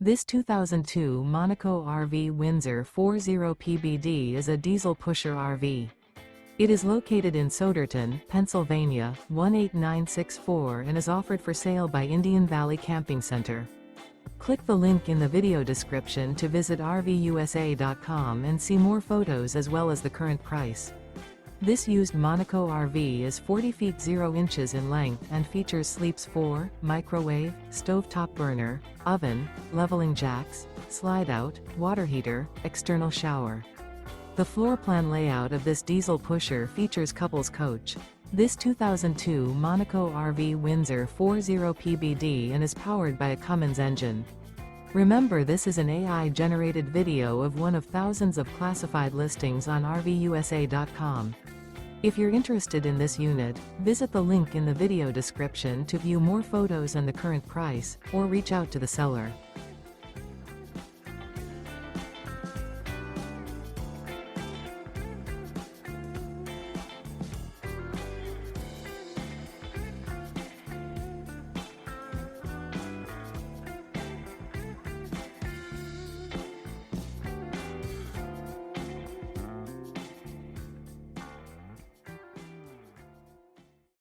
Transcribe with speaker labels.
Speaker 1: This 2002 Monaco RV Windsor 40PBD is a diesel pusher RV. It is located in Souderton, Pennsylvania, 18964 and is offered for sale by Indian Valley Camping Center. Click the link in the video description to visit RVUSA.com and see more photos as well as the current price. This used Monaco RV is 40 feet 0 inches in length and features sleeps 4, microwave, stovetop burner, oven, leveling jacks, slide-out, water heater, external shower. The floor plan layout of this diesel pusher features couples coach. This 2002 Monaco RV Windsor 40PBD and is powered by a Cummins engine. Remember, this is an AI-generated video of one of thousands of classified listings on RVUSA.com. If you're interested in this unit, visit the link in the video description to view more photos and the current price, or reach out to the seller.